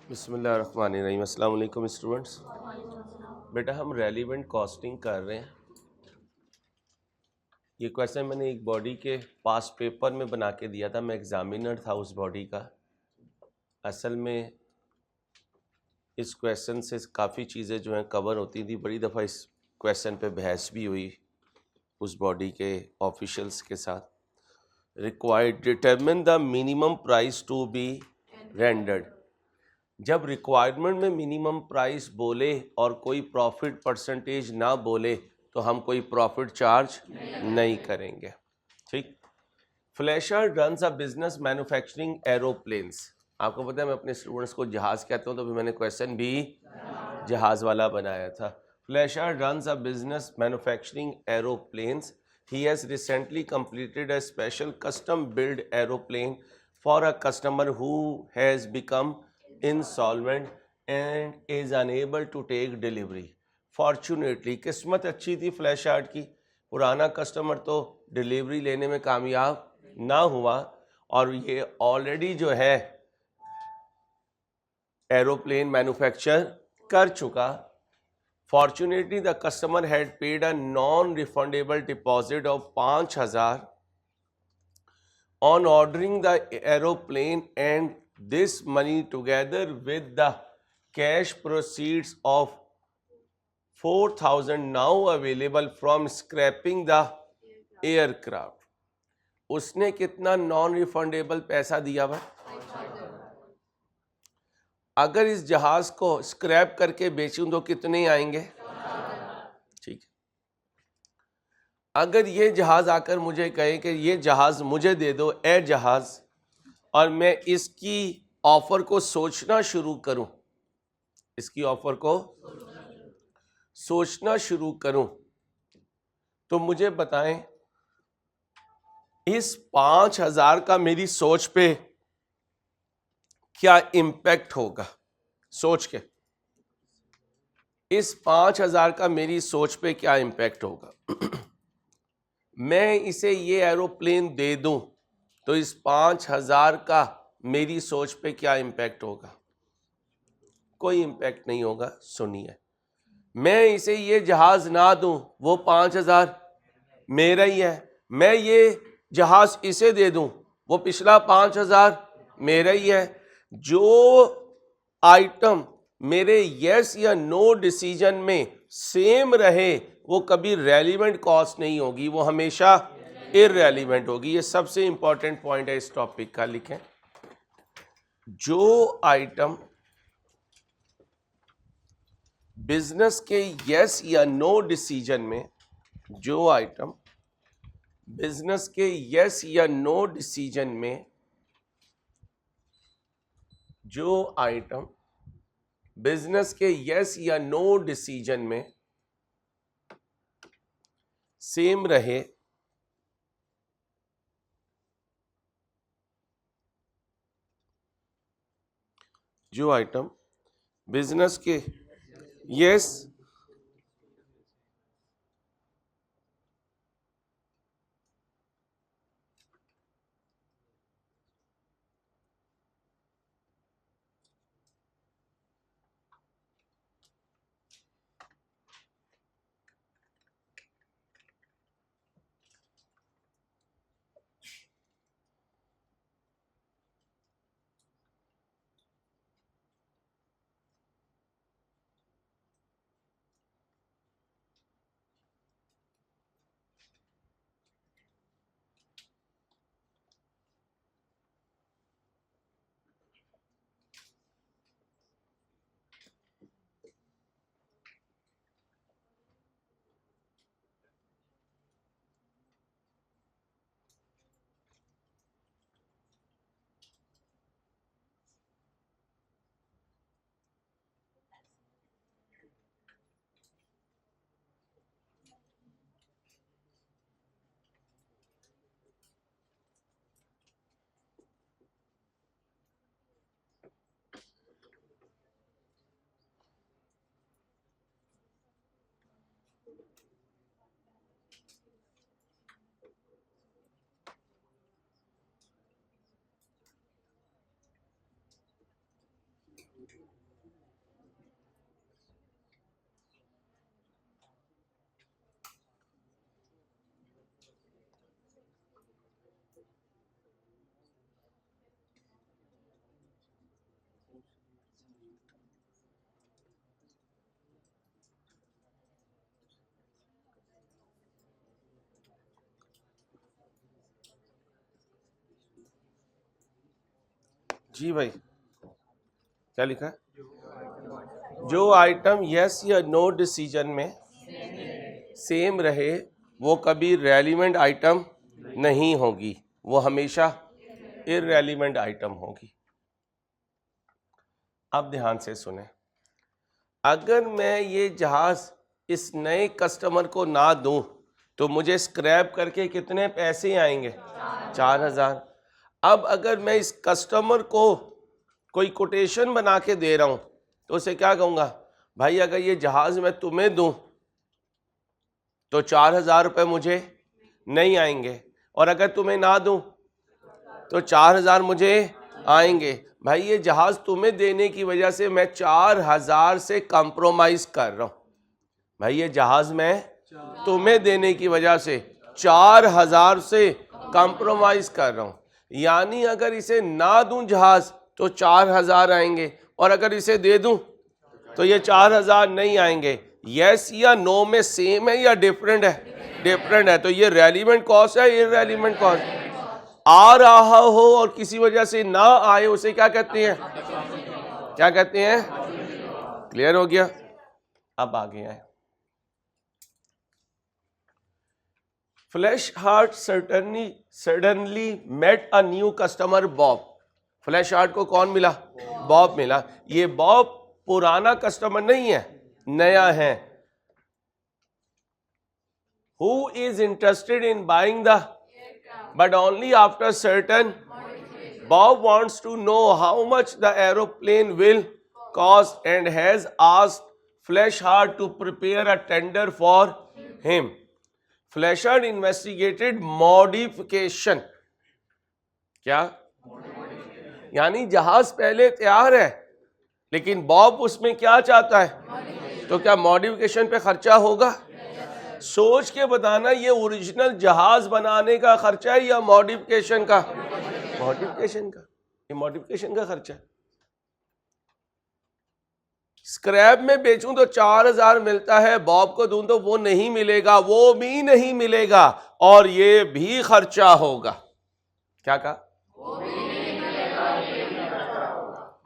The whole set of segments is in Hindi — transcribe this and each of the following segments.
बिस्मिल्लाहिर्रहमानिर्रहीम। अस्सलाम वालेकुम स्टूडेंट्स। बेटा हम रेलिवेंट कॉस्टिंग कर रहे हैं। ये क्वेश्चन मैंने एक बॉडी के पास पेपर में बना के दिया था, मैं एग्जामिनर था उस बॉडी का। असल में इस क्वेश्चन से काफ़ी चीज़ें जो हैं कवर होती थी। बड़ी दफ़ा इस क्वेश्चन पे बहस भी हुई उस बॉडी के ऑफिशियल्स के साथ। Required determine the minimum price to be rendered. जब रिक्वायरमेंट में मिनिमम प्राइस बोले और कोई प्रॉफिट परसेंटेज ना बोले तो हम कोई प्रॉफिट चार्ज नहीं करेंगे। ठीक। Flasher runs a business manufacturing aeroplanes. आपको पता है मैं अपने स्टूडेंट्स को जहाज कहता हूँ, तो भी मैंने क्वेश्चन भी जहाज वाला बनाया था। Flasher runs a business manufacturing aeroplanes. He has recently completed a special custom build aeroplane for a customer who has become insolvent and is unable to take delivery. Fortunately, किस्मत अच्छी थी फ्लैश आर्ट की, पुराना कस्टमर तो डिलीवरी लेने में कामयाब ना हुआ और ये ऑलरेडी जो है एरोप्लेन मैन्युफैक्चर कर चुका। Fortunately the customer had paid a non refundable deposit of 5,000 on ordering the aeroplane, and this money together with the cash proceeds of 4,000 now available from scrapping the aircraft। उसने कितना नॉन रिफंडेबल पैसा दिया हुआ? अगर इस जहाज को स्क्रैप करके बेचूं तो कितने आएंगे? ठीक है। अगर ये जहाज आकर मुझे कहे कि ये जहाज मुझे दे दो, ए जहाज, और मैं इसकी ऑफर को सोचना शुरू करूं, इसकी ऑफर को सोचना शुरू करूं, तो मुझे बताएं इस 5,000 का मेरी सोच पे क्या इंपैक्ट होगा? सोच के इस 5,000 का मेरी सोच पे क्या इंपैक्ट होगा? मैं इसे ये एरोप्लेन दे दूं तो इस 5,000 का मेरी सोच पे क्या इंपैक्ट होगा? कोई इंपैक्ट नहीं होगा। सुनिए, मैं इसे ये जहाज ना दूं, वो 5,000 मेरा ही है। मैं ये जहाज इसे दे दूं, वो पिछला 5,000 मेरा ही है। जो आइटम मेरे यस या नो डिसीजन में सेम रहे वो कभी रेलिवेंट कॉस्ट नहीं होगी, वो हमेशा इररेलिवेंट होगी। ये सबसे इंपॉर्टेंट पॉइंट है इस टॉपिक का। लिखें, जो आइटम बिजनेस के यस या नो डिसीजन में, जो आइटम बिजनेस के यस या नो डिसीजन में, जो आइटम बिजनेस के यस या नो डिसीजन में सेम रहे, जो आइटम बिजनेस के यस जी भाई, क्या लिखा है? जो आइटम यस या नो डिसीजन में सेम रहे वो कभी रेलिवेंट आइटम नहीं होगी, वो हमेशा इररेलिवेंट आइटम होगी। अब ध्यान से सुने, अगर मैं ये जहाज इस नए कस्टमर को ना दूं तो मुझे स्क्रैप करके कितने पैसे आएंगे? 4,000। अब अगर मैं इस कस्टमर को कोई कोटेशन बना के दे रहा हूं तो उसे क्या कहूंगा? भाई अगर ये जहाज मैं तुम्हें दूं तो 4,000 रुपये मुझे नहीं आएंगे, और अगर तुम्हें ना दूं तो 4,000 मुझे आएंगे। भाई ये जहाज तुम्हें देने की वजह से मैं 4,000 से कंप्रोमाइज कर रहा हूं। भाई ये जहाज मैं तुम्हें देने की वजह से 4,000 से कंप्रोमाइज कर रहा हूं। यानी अगर इसे ना दूं जहाज तो 4,000 आएंगे, और अगर इसे दे दूं तो ये 4,000 नहीं आएंगे। यस या नो में सेम है या डिफरेंट है? डिफरेंट है। तो ये रेलिवेंट कॉस्ट है, इररेलिवेंट कॉस्ट। आ रहा हो और किसी वजह से ना आए उसे क्या कहते हैं? क्या कहते हैं? क्लियर हो गया? अब आगे आए। Flashheart suddenly met a new customer Bob. Flashheart को कौन मिला? बॉब मिला। ये बॉब पुराना कस्टमर नहीं है, नया है। Who is interested in buying the, but only after certain. Bob wants to know how much the aeroplane will cost and has asked Fleshheart to prepare a tender for him. Fleshheart investigated modification. क्या? यानी जहाज पहले तैयार है लेकिन बॉब उसमें क्या चाहता है? तो क्या मॉडिफिकेशन पे खर्चा होगा? सोच के बताना, ये ओरिजिनल जहाज बनाने का खर्चा है या मॉडिफिकेशन का? मॉडिफिकेशन का। ये मॉडिफिकेशन का खर्चा है। स्क्रैप में बेचूं तो 4,000 मिलता है, बॉब को दूं तो वो नहीं मिलेगा, वो भी नहीं मिलेगा, और ये भी खर्चा होगा। क्या कहा? वो भी नहीं मिलेगा, ये भी खर्चा होगा।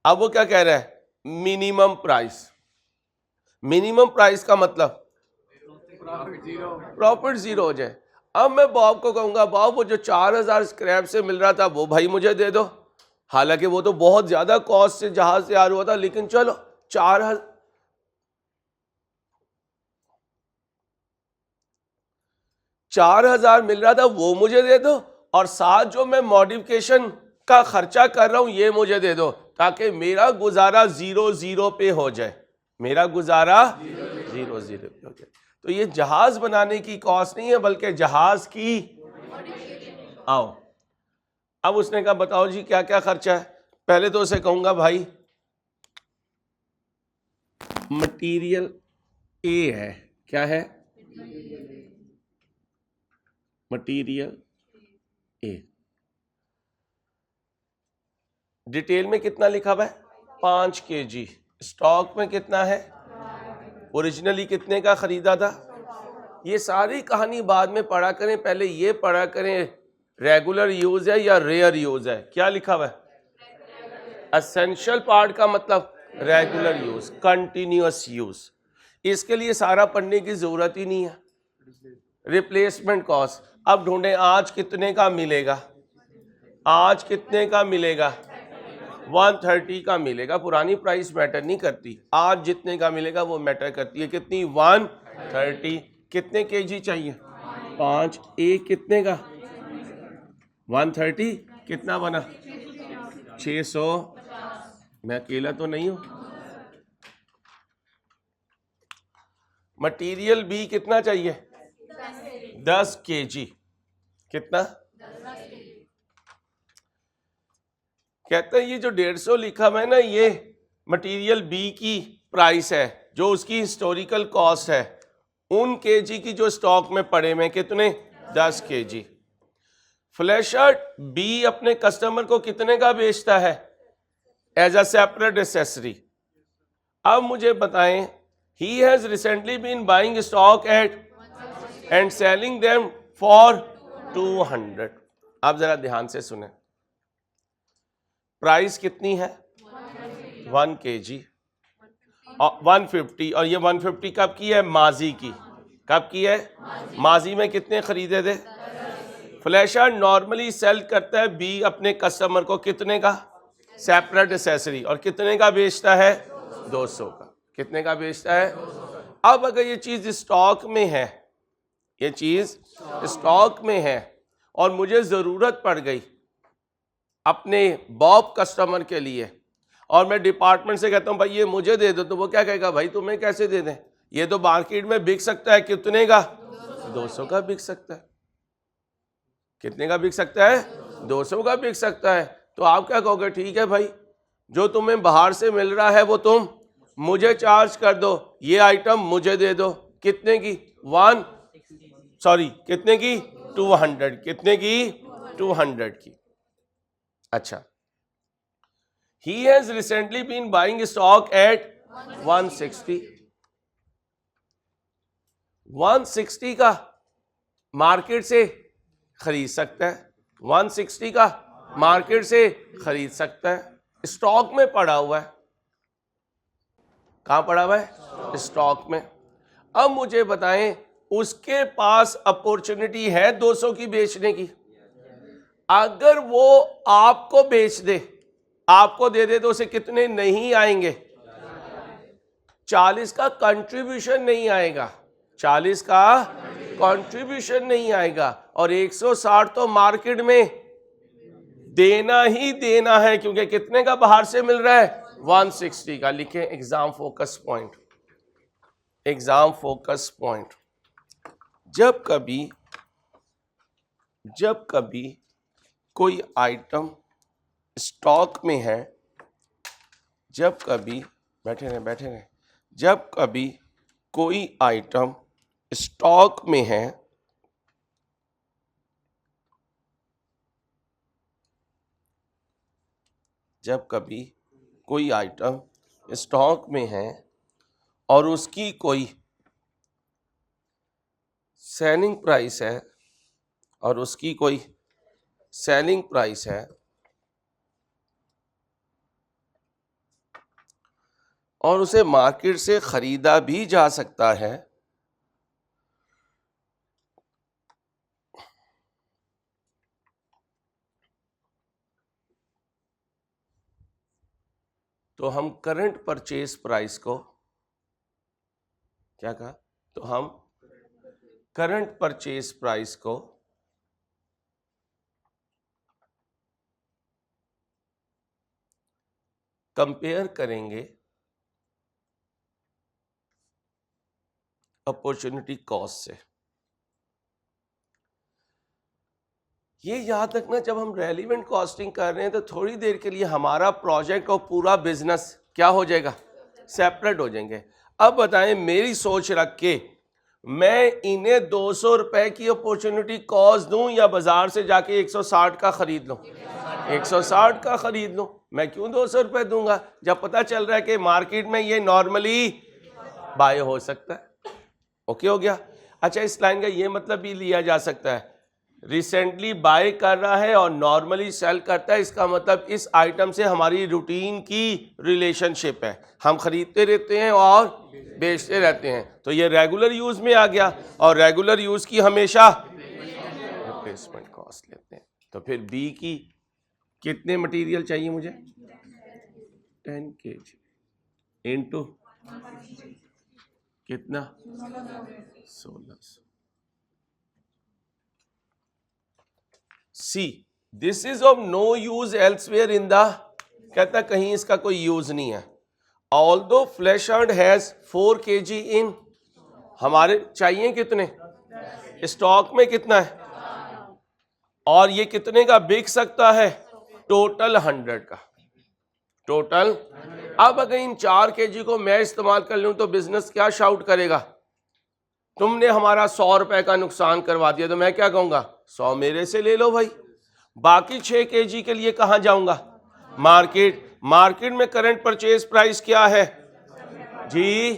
अब वो क्या कह रहा है? Minimum price. मिनिमम प्राइस का मतलब प्रॉफिट जीरो हो जाए। अब मैं बॉब को कहूंगा, बॉब वो जो 4,000 स्क्रैप से मिल रहा था वो भाई मुझे दे दो। हालांकि वो तो बहुत ज्यादा कॉस्ट से जहाज तैयार हुआ था, लेकिन चलो 4,000 मिल रहा था वो मुझे दे दो, और साथ जो मैं मॉडिफिकेशन का खर्चा कर रहा हूं ये मुझे दे दो, ताकि मेरा गुजारा 0-0 पे हो जाए। मेरा गुजारा 0-0 पे हो जाए। तो ये जहाज बनाने की कॉस्ट नहीं है, बल्कि जहाज की। आओ, अब उसने कहा बताओ जी क्या क्या खर्चा है। पहले तो उसे कहूंगा भाई मटेरियल ए है। क्या है? Material A. डिटेल में कितना लिखा हुआ है? 5 kg। स्टॉक में कितना है? ओरिजिनली कितने का खरीदा था? ये सारी कहानी बाद में पढ़ा करें, पहले ये पढ़ा करें रेगुलर यूज है या रेयर यूज है। क्या लिखा हुआ है? एसेंशियल पार्ट का मतलब रेगुलर यूज, कंटिन्यूअस यूज। इसके लिए सारा पढ़ने की जरूरत ही नहीं है। रिप्लेसमेंट कॉस्ट अब ढूंढे, आज कितने का मिलेगा? आज कितने का मिलेगा? 130 का मिलेगा। पुरानी प्राइस मैटर नहीं करती, आज जितने का मिलेगा वो मैटर करती है। कितनी? 130। कितने केजी चाहिए? 5। एक कितने का? 130। कितना बना? 600। मैं अकेला तो नहीं हूं। मटेरियल बी कितना चाहिए? 10 kg। कितना? कहते हैं ये जो 150 लिखा हुआ है ना, ये मटेरियल बी की प्राइस है, जो उसकी हिस्टोरिकल कॉस्ट है, उन केजी की जो स्टॉक में पड़े हुए कितने, 10 केजी। फ्लैशर्ट बी अपने कस्टमर को कितने का बेचता है एज अ सेपरेट एसेसरी। अब मुझे बताएं, he has recently been buying stock at and selling them for 200। आप जरा ध्यान से सुने, प्राइस कितनी है 1 केजी, 150, और ये 150 कब की है, माजी की। कब की है, माजी में कितने खरीदे थे। फ्लैशर नॉर्मली सेल करता है बी अपने कस्टमर को कितने का, सेपरेट एसेसरी, और कितने का बेचता है, 200 का। कितने का बेचता है। अब अगर ये चीज स्टॉक में है, ये चीज स्टॉक में है और मुझे जरूरत पड़ गई अपने बॉब कस्टमर के लिए, और मैं डिपार्टमेंट से कहता हूं भाई ये मुझे दे दो, तो वो क्या कहेगा, भाई तुम्हें कैसे दे दें, ये तो मार्केट में बिक सकता है कितने का, 200 का बिक सकता है। कितने का बिक सकता है, 200 का बिक सकता है। तो आप क्या कहोगे, ठीक है भाई, जो तुम्हें बाहर से मिल रहा है वो तुम मुझे चार्ज कर दो, ये आइटम मुझे दे दो। कितने की, कितने की, 200। कितने की, 200 की। अच्छा, he has recently been buying stock at 160। 160 का मार्केट से खरीद सकता है, 160 का मार्केट से खरीद सकता है, स्टॉक में पड़ा हुआ है। कहां पड़ा हुआ है, स्टॉक में। अब मुझे बताएं, उसके पास अपॉर्चुनिटी है 200 की बेचने की। अगर वो आपको बेच दे, आपको दे दे, तो उसे कितने नहीं आएंगे, 40 का कंट्रीब्यूशन नहीं आएगा, 40 का कंट्रीब्यूशन नहीं आएगा, और 160 तो मार्केट में देना ही देना है, क्योंकि कितने का बाहर से मिल रहा है, 160 का। लिखें exam focus point, exam focus point. जब कभी कोई आइटम स्टॉक में है, जब कभी जब कभी कोई आइटम स्टॉक में है, जब कभी कोई आइटम स्टॉक में है और उसकी कोई सेलिंग प्राइस है, और उसकी कोई सेलिंग प्राइस है, और उसे मार्केट से खरीदा भी जा सकता है, तो हम करंट परचेज प्राइस को क्या कहा, तो हम करंट परचेज प्राइस को कंपेयर करेंगे अपॉर्चुनिटी कॉस्ट से। ये याद रखना, जब हम रेलिवेंट कॉस्टिंग कर रहे हैं तो थोड़ी देर के लिए हमारा प्रोजेक्ट और पूरा बिजनेस क्या हो जाएगा, सेपरेट हो जाएंगे। अब बताएं, मेरी सोच रख के मैं इन्हें 200 रुपए की अपॉर्चुनिटी कॉस्ट दूं या बाजार से जाके 160 का खरीद लूं, 160 का खरीद लूं। मैं क्यों 200 रुपए दूंगा, जब पता चल रहा है कि मार्केट में ये नॉर्मली बाय हो सकता है। ओके हो गया। अच्छा, इस लाइन का ये मतलब भी लिया जा सकता है, रिसेंटली बाय कर रहा है और नॉर्मली सेल करता है, इसका मतलब इस आइटम से हमारी रूटीन की रिलेशनशिप है, हम खरीदते रहते हैं और बेचते रहते हैं, तो ये रेगुलर यूज में आ गया, और रेगुलर यूज की हमेशा रिप्लेसमेंट कॉस्ट लेते हैं। तो फिर बी की कितने मटेरियल चाहिए मुझे, 10 kg इनटू कितना, 1600। See this is of no use elsewhere in the, कहता कहीं इसका कोई यूज नहीं है। Although Flash Hunt has 4 kg in, हमारे चाहिए कितने, स्टॉक में कितना है, और ये कितने का बिक सकता है, टोटल 100 का, टोटल। अब अगर इन 4 kg को मैं इस्तेमाल कर लूं तो बिजनेस क्या शाउट करेगा, तुमने हमारा 100 रुपए का नुकसान करवा दिया, तो मैं क्या कहूंगा 100 मेरे से ले लो भाई। बाकी 6 kg के लिए कहां जाऊंगा, मार्केट। मार्केट में करंट परचेज प्राइस क्या है जी,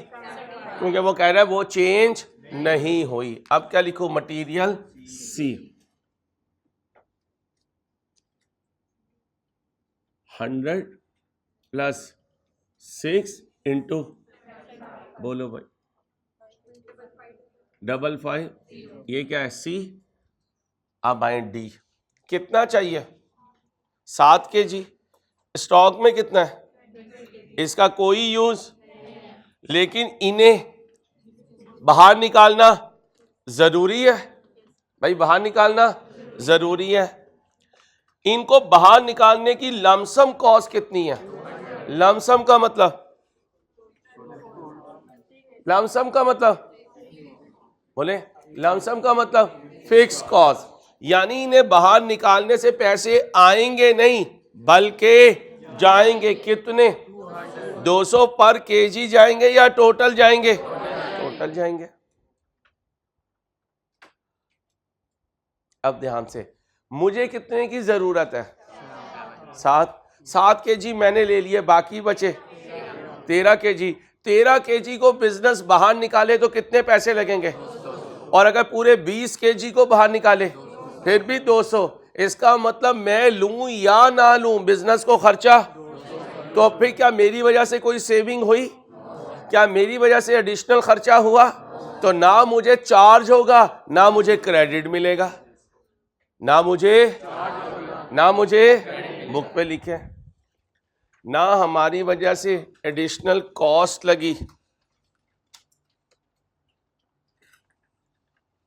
क्योंकि वो कह रहा है वो चेंज नहीं हुई। अब क्या लिखो, मटेरियल सी 100 प्लस 6 इंटू, बोलो भाई 55, ये क्या है सी। अब आए डी, कितना चाहिए 7 kg, स्टॉक में कितना है, इसका कोई यूज, लेकिन इन्हें बाहर निकालना जरूरी है भाई, बाहर निकालना जरूरी है। इनको बाहर निकालने की लमसम कॉस्ट कितनी है, लमसम का मतलब, लमसम का मतलब बोले, लमसम का मतलब फिक्स कॉस्ट, यानी इन्हें बाहर निकालने से पैसे आएंगे नहीं बल्कि जाएंगे। कितने, 200 पर केजी जाएंगे या टोटल जाएंगे, टोटल जाएंगे। अब ध्यान से, मुझे कितने की जरूरत है, 7 kg मैंने ले लिए, बाकी बचे 13 kg। 13 kg को बिजनेस बाहर निकाले तो कितने पैसे लगेंगे, और अगर पूरे 20 kg को बाहर निकाले फिर भी 200। इसका मतलब मैं लूं या ना लूं, बिजनेस को खर्चा, तो फिर क्या मेरी वजह से कोई सेविंग हुई, क्या मेरी वजह से एडिशनल खर्चा हुआ, तो ना मुझे चार्ज होगा ना मुझे क्रेडिट मिलेगा, ना मुझे बुक पे लिखे, ना हमारी वजह से एडिशनल कॉस्ट लगी,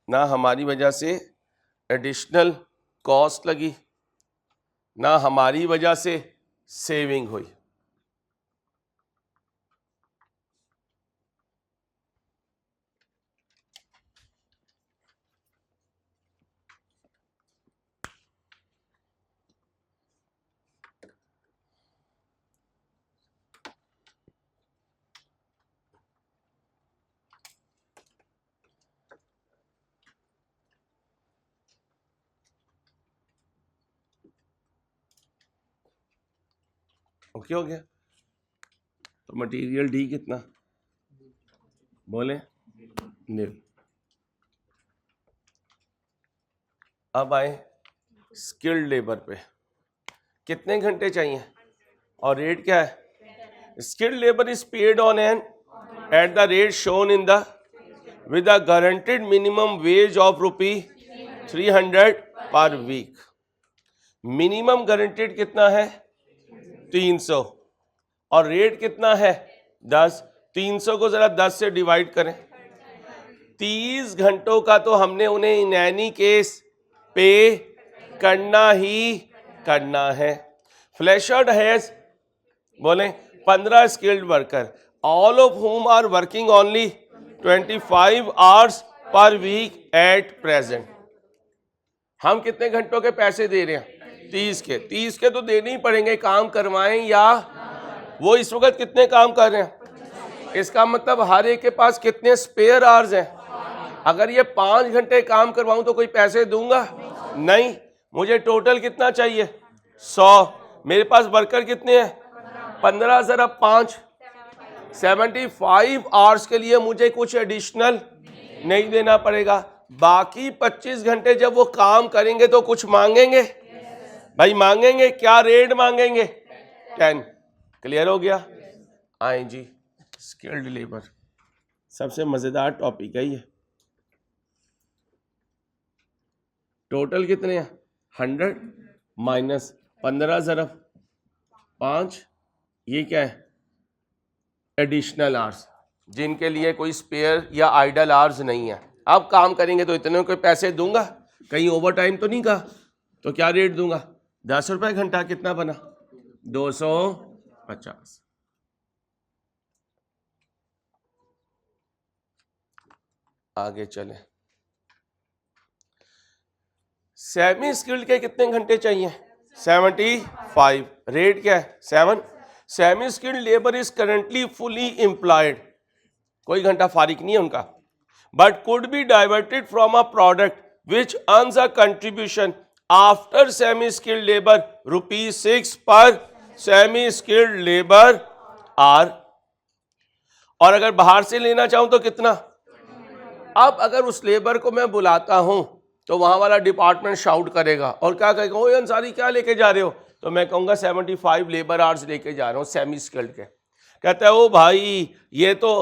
ना हमारी वजह से एडिशनल कॉस्ट लगी, ना हमारी वजह से सेविंग हुई। ओके हो गया, तो मटेरियल डी कितना, बोले नील। अब आए स्किल्ड लेबर पे, कितने घंटे चाहिए और रेट क्या है। Skilled labour is paid on an at the rate shown in the with a guaranteed minimum wage of ₹300 per week. Minimum guaranteed कितना है 300, और रेट कितना है 10। 300 को जरा 10 से डिवाइड करें, 30 घंटों का तो हमने उन्हें इन एनी केस पे करना ही करना है। फ्लैशर्ड हैज, बोले 15 skilled worker, all of whom are working only 25 hours per week at present. हम कितने घंटों के पैसे दे रहे हैं 30 के तो देने ही पड़ेंगे, काम करवाएं या, वो इस वक्त कितने काम कर रहे हैं, इसका मतलब हर एक के पास कितने स्पेयर आवर्स हैं। अगर ये 5 घंटे काम करवाऊं तो कोई पैसे दूंगा नहीं, मुझे टोटल कितना चाहिए 100, मेरे पास वर्कर कितने हैं 15 जरा 5, 75 आवर्स के लिए मुझे कुछ एडिशनल नहीं देना पड़ेगा। बाकी 25 घंटे जब वो काम करेंगे तो कुछ मांगेंगे भाई, मांगेंगे क्या, रेट मांगेंगे 10। क्लियर हो गया। आए जी स्किल्ड लेबर, सबसे मजेदार टॉपिक है ये। टोटल कितने हैं 100 माइनस 15 ज़रफ़ 5, ये क्या है एडिशनल आवर्स, जिनके लिए कोई स्पेयर या आइडल आवर्स नहीं है। अब काम करेंगे तो इतने कोई पैसे दूंगा, कहीं ओवर टाइम तो नहीं कहा, तो क्या रेट दूंगा 10 रुपए घंटा। कितना बना 250। आगे चले, सेमी स्किल्ड के कितने घंटे चाहिए 75। रेट क्या है 7। Semi skilled labour is currently fully employed, कोई घंटा फारिग नहीं है उनका, but could be diverted from a product which earns a contribution after semi skilled labour ₹6 पर सेमी स्किल्ड लेबर आर। और अगर बाहर से लेना चाहूं तो कितना? अब अगर उस लेबर को मैं बुलाता हूं तो वहां वाला डिपार्टमेंट शाउट करेगा और क्या कहेगा, ओए अंसारी क्या लेके जा रहे हो? तो मैं कहूंगा 75 लेबर आवर्स लेके जा रहा हूं सेमी स्किल्ड के। कहता है ओ भाई ये तो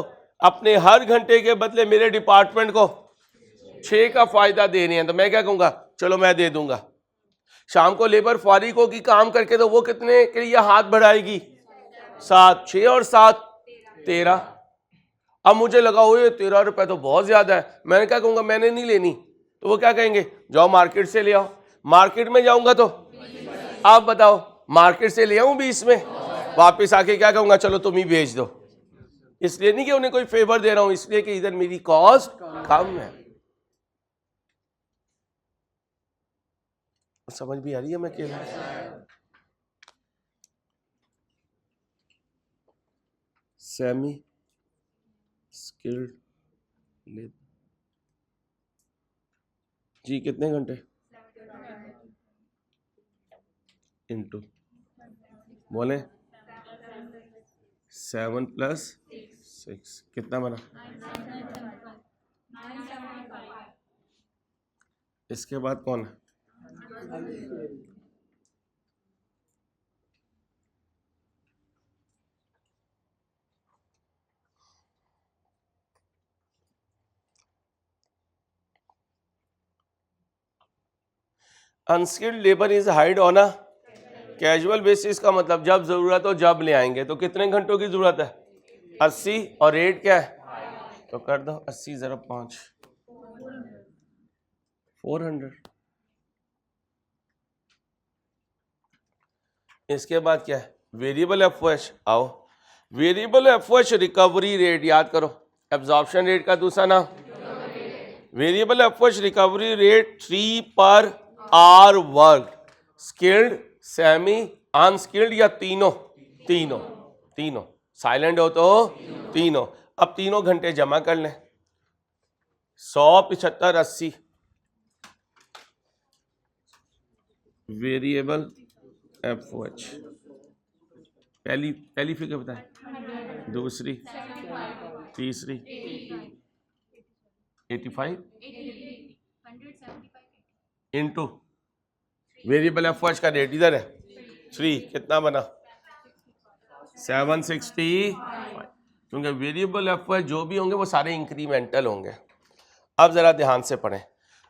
अपने हर घंटे के बदले मेरे डिपार्टमेंट को 6 का फायदा दे रहे हैं, तो मैं क्या कहूंगा, चलो मैं दे दूंगा। शाम को लेबर फारिग होगी काम करके तो वो कितने के लिए हाथ बढ़ाएगी? 7। 6 और 7 13। अब मुझे लगा वो 13 रुपए तो बहुत ज्यादा है, मैंने क्या कहूंगा, मैंने नहीं लेनी। तो वो क्या कहेंगे, जाओ मार्केट से ले आओ। मार्केट में जाऊंगा तो आप बताओ, मार्केट से ले आऊं 20 में, वापस आके क्या कहूंगा, चलो तुम ही बेच दो। इसलिए नहीं कि उन्हें कोई फेवर दे रहा हूं, इसलिए कि इधर मेरी कॉस्ट कम है। समझ भी आ रही है मैं कह रहा हूं? सेमी स्किल्ड लेबर जी कितने घंटे इनटू बोले 7 + 6 कितना बना? इसके बाद कौन है? Unskilled labour is hired on a casual basis का मतलब जब जरूरत हो जब ले आएंगे। तो कितने घंटों की जरूरत है? 80। और रेट क्या है? तो कर दो 80 × 5 400। इसके बाद क्या है? Variable FOH. आओ वेरिएबल एफओएच रिकवरी रेट याद करो, एब्जॉर्प्शन रेट का दूसरा नाम variable FOH recovery rate 3 per hour work. Skilled, semi, unskilled या तीनों? तीनों साइलेंट हो तो तीनों। अब तीनों घंटे जमा कर लें, 100, 75, 80। वेरिएबल एफओएच पहली फिगर बताएं, दूसरी, तीसरी 85 इंटू वेरिएबल एफओएच का रेट इधर है 3, कितना बना? 765। क्योंकि वेरिएबल एफओएच जो भी होंगे वो सारे इंक्रीमेंटल होंगे। अब जरा ध्यान से पढ़ें।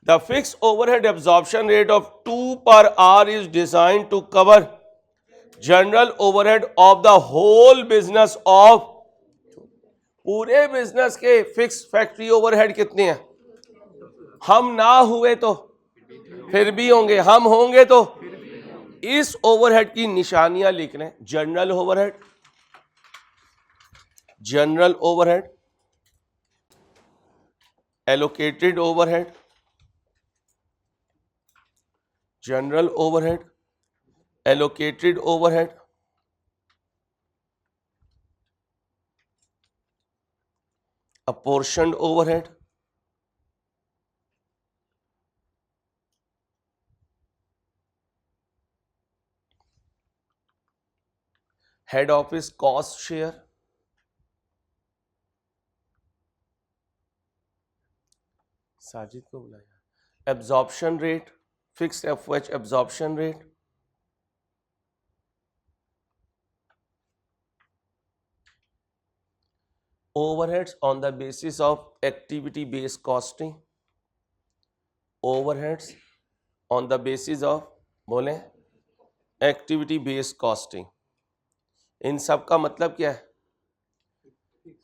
The fix overhead absorption rate of 2 per hour is design to cover general overhead of the whole business of. पूरे बिजनेस के फिक्स फैक्ट्री ओवरहेड कितने हैं? हम ना हुए तो फिर भी होंगे, हम होंगे तो इस ओवरहेड की निशानियां लिख लें। General overhead, general overhead, allocated overhead, general overhead, allocated overhead, apportioned overhead, head office cost share, Sajid को बुलाया, absorption rate, fixed FOH absorption rate, overheads on the basis of activity based costing, overheads on the basis of बोले एक्टिविटी बेस्ड कॉस्टिंग। इन सब का मतलब क्या है?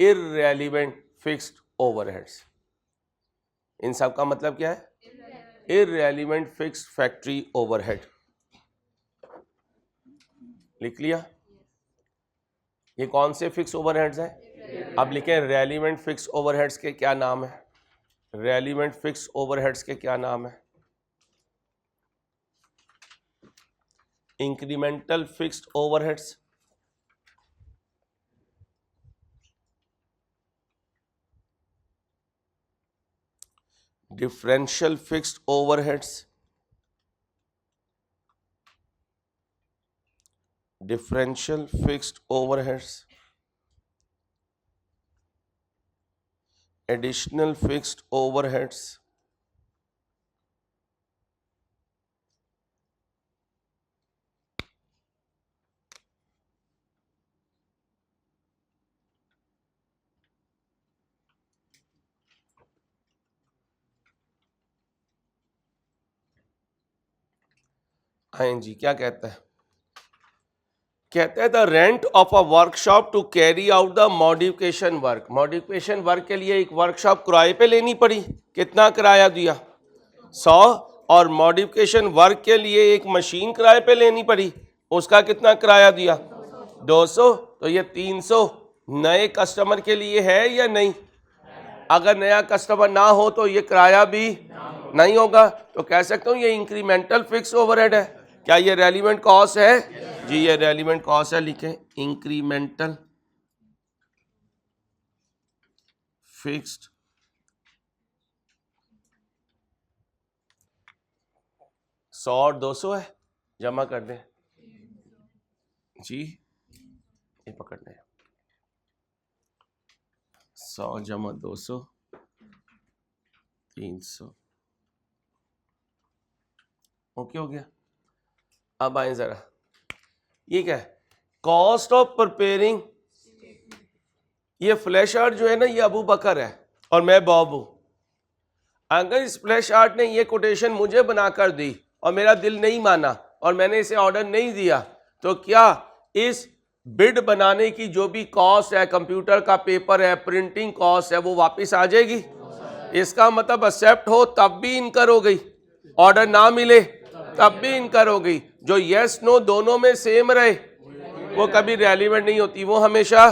Irrelevant fixed overheads. इन सब का मतलब क्या है? Irrelevant fixed factory overhead. लिख लिया? ये कौन से फिक्स ओवरहेड्स हैं? अब लिखें रेलिवेंट फिक्स ओवरहेड्स के क्या नाम है? रेलिवेंट फिक्स ओवरहेड्स के क्या नाम है? Incremental fixed overheads, differential fixed overheads, differential fixed overheads, additional fixed overheads, I N G क्या कहता है? कहते हैं the rent of a workshop to carry out the modification work. Modification work के लिए एक वर्कशॉप किराए पे लेनी पड़ी, कितना किराया दिया? 100। और मॉडिफिकेशन वर्क के लिए एक मशीन किराए पे लेनी पड़ी, उसका कितना किराया दिया? 200। तो ये 300 नए कस्टमर के लिए है या नहीं? अगर नया कस्टमर ना हो तो ये किराया भी नहीं होगा, तो कह सकता हूँ ये इंक्रीमेंटल फिक्स ओवरहेड है। क्या ये रेलिवेंट कॉस्ट है? जी ये रेलिवेंट कॉस्ट है, लिखें इंक्रीमेंटल फिक्स्ड सौ और 200 है, जमा कर दें जी, ये पकड़ने 100 जमा 200 300, ओके हो गया। अब आए जरा, ये क्या है? कॉस्ट ऑफ प्रिपेयरिंग, ये फ्लैश आर्ट जो है ना ये अबू बकर है और मैं बॉब हूं। अगर इस फ्लैश आर्ट ने ये कोटेशन मुझे बनाकर दी और मेरा दिल नहीं माना और मैंने इसे ऑर्डर नहीं दिया, तो क्या इस बिड बनाने की जो भी कॉस्ट है, कंप्यूटर का पेपर है, प्रिंटिंग कॉस्ट है, वो वापस आ जाएगी? इसका मतलब एक्सेप्ट हो तब भी इनकर हो गई, ऑर्डर ना मिले तब भी इनकर हो गई। जो यस नो दोनों में सेम रहे वो कभी रेलिवेंट नहीं होती, वो हमेशा,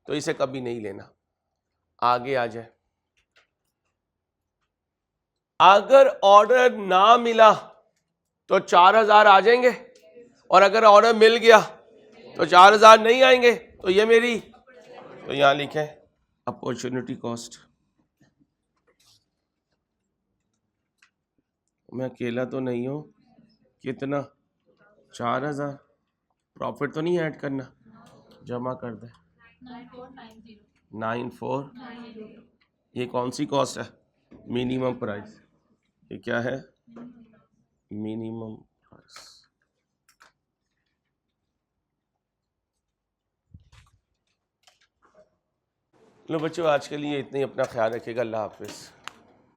तो इसे कभी नहीं लेना। आगे आ जाए, अगर ऑर्डर ना मिला तो 4000 आ जाएंगे, और अगर ऑर्डर मिल गया तो 4000 नहीं आएंगे, तो ये मेरी, तो यहां लिखे अपॉर्चुनिटी कॉस्ट। मैं अकेला तो नहीं हूं, कितना? 4000। प्रॉफिट तो नहीं ऐड करना, जमा कर दे 94। ये कौन सी कॉस्ट है? Minimum price. ये क्या है? Minimum price. लो बच्चों, आज के लिए इतनी, अपना ख्याल रखिएगा। अल्लाह हाफिज़।